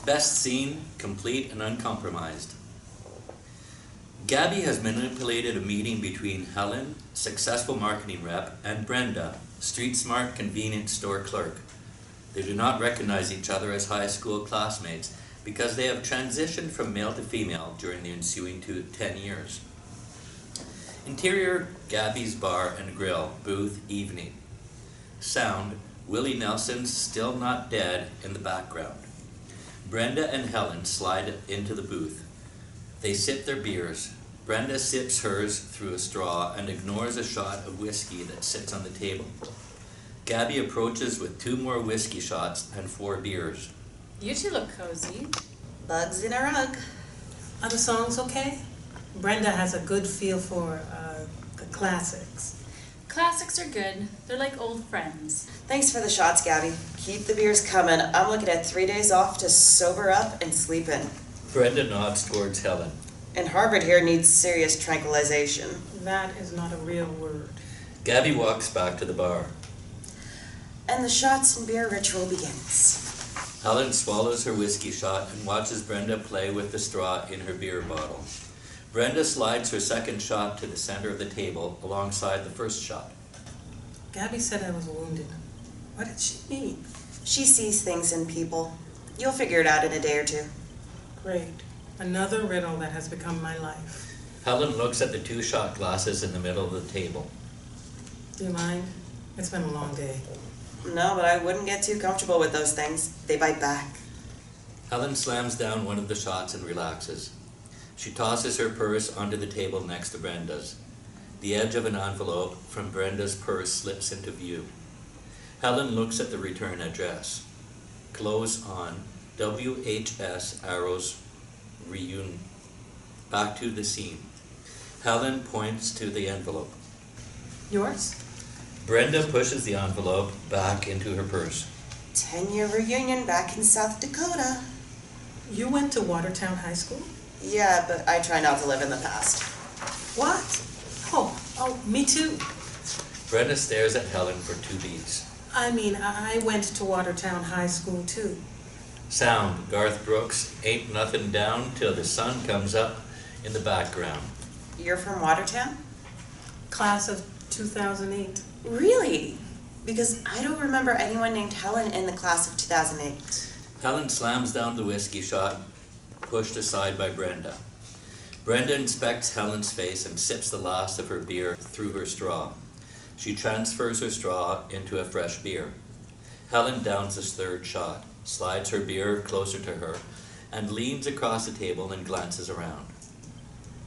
Best scene, complete and uncompromised. Gabby has manipulated a meeting between Helen, successful marketing rep, and Brenda, street-smart convenience store clerk. They do not recognize each other as high school classmates because they have transitioned from male to female during the ensuing 10 years. Interior, Gabby's bar and grill, booth, evening. Sound, Willie Nelson's Still Not Dead in the background. Brenda and Helen slide into the booth. They sip their beers. Brenda sips hers through a straw and ignores a shot of whiskey that sits on the table. Gabby approaches with 2 more whiskey shots and 4 beers. You two look cozy. Bugs in a rug. Are the songs okay? Brenda has a good feel for the classics. Classics are good. They're like old friends. Thanks for the shots, Gabby. Keep the beers coming. I'm looking at 3 days off to sober up and sleep in. Brenda nods towards Helen. And Harvard here needs serious tranquilization. That is not a real word. Gabby walks back to the bar. And the shots and beer ritual begins. Helen swallows her whiskey shot and watches Brenda play with the straw in her beer bottle. Brenda slides her second shot to the center of the table alongside the first shot. Gabby said I was wounded. What did she mean? She sees things in people. You'll figure it out in a day or 2. Great. Another riddle that has become my life. Helen looks at the 2 shot glasses in the middle of the table. Do you mind? It's been a long day. No, but I wouldn't get too comfortable with those things. They bite back. Helen slams down one of the shots and relaxes. She tosses her purse onto the table next to Brenda's. The edge of an envelope from Brenda's purse slips into view. Helen looks at the return address. Close on WHS Arrows Reunion. Back to the scene. Helen points to the envelope. Yours? Brenda pushes the envelope back into her purse. 10-year reunion back in South Dakota. You went to Watertown High School? Yeah, but I try not to live in the past. What? Oh, me too. Brenda stares at Helen for 2 beats. I mean, I went to Watertown High School too. Sound, Garth Brooks, Ain't Nothing Down Till the Sun Comes Up in the background. You're from Watertown? Class of 2008. Really? Because I don't remember anyone named Helen in the class of 2008. Helen slams down the whiskey shot, pushed aside by Brenda. Brenda inspects Helen's face and sips the last of her beer through her straw. She transfers her straw into a fresh beer. Helen downs this 3rd shot, slides her beer closer to her, and leans across the table and glances around.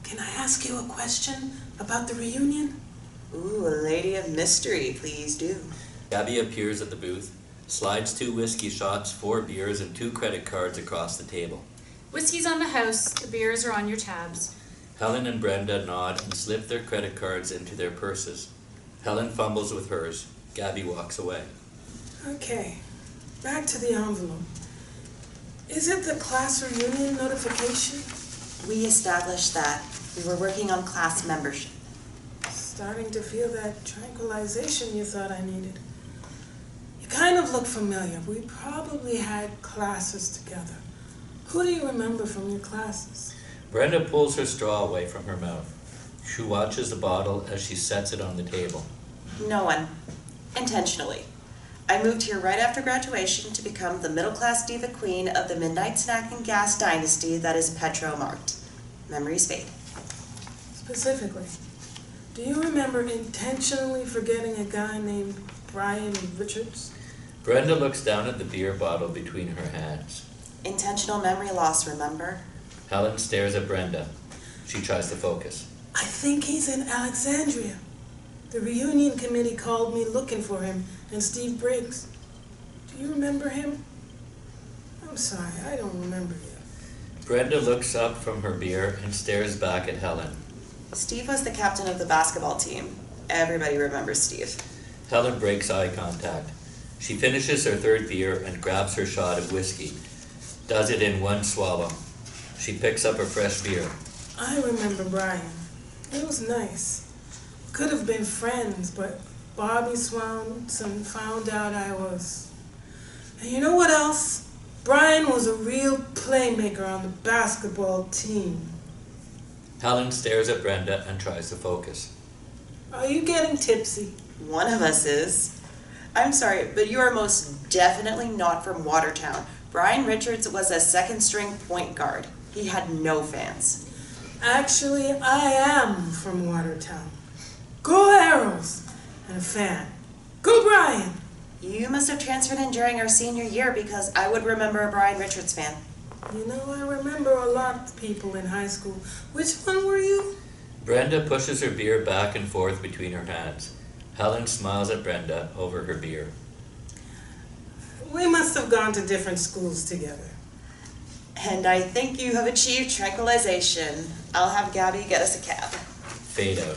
Can I ask you a question about the reunion? Ooh, a lady of mystery, please do. Gabby appears at the booth, slides 2 whiskey shots, 4 beers, and 2 credit cards across the table. Whiskey's on the house. The beers are on your tabs. Helen and Brenda nod and slip their credit cards into their purses. Helen fumbles with hers. Gabby walks away. Okay, back to the envelope. Is it the class reunion notification? We established that. We were working on class membership. Starting to feel that tranquilization you thought I needed. You kind of look familiar. We probably had classes together. Who do you remember from your classes? Brenda pulls her straw away from her mouth. She watches the bottle as she sets it on the table. No one. Intentionally. I moved here right after graduation to become the middle-class diva queen of the midnight snack and gas dynasty that is petro-marked. Memories fade. Specifically, do you remember intentionally forgetting a guy named Brian Richards? Brenda looks down at the beer bottle between her hands. Intentional memory loss, remember? Helen stares at Brenda. She tries to focus. I think he's in Alexandria. The reunion committee called me looking for him and Steve Briggs. Do you remember him? I'm sorry, I don't remember you. Brenda looks up from her beer and stares back at Helen. Steve was the captain of the basketball team. Everybody remembers Steve. Helen breaks eye contact. She finishes her 3rd beer and grabs her shot of whiskey. Does it in 1 swallow. She picks up a fresh beer. I remember Brian. It was nice. Could have been friends, but Bobby Swanson found out I was. And you know what else? Brian was a real playmaker on the basketball team. Helen stares at Brenda and tries to focus. Are you getting tipsy? One of us is. I'm sorry, but you are most definitely not from Watertown. Brian Richards was a second-string point guard. He had no fans. Actually, I am from Watertown. Go Arrows! And a fan. Go Brian! You must have transferred in during our senior year because I would remember a Brian Richards fan. You know, I remember a lot of people in high school. Which one were you? Brenda pushes her beer back and forth between her hands. Helen smiles at Brenda over her beer. We must have gone to different schools together. And I think you have achieved tranquilization. I'll have Gabby get us a cab. Fade out.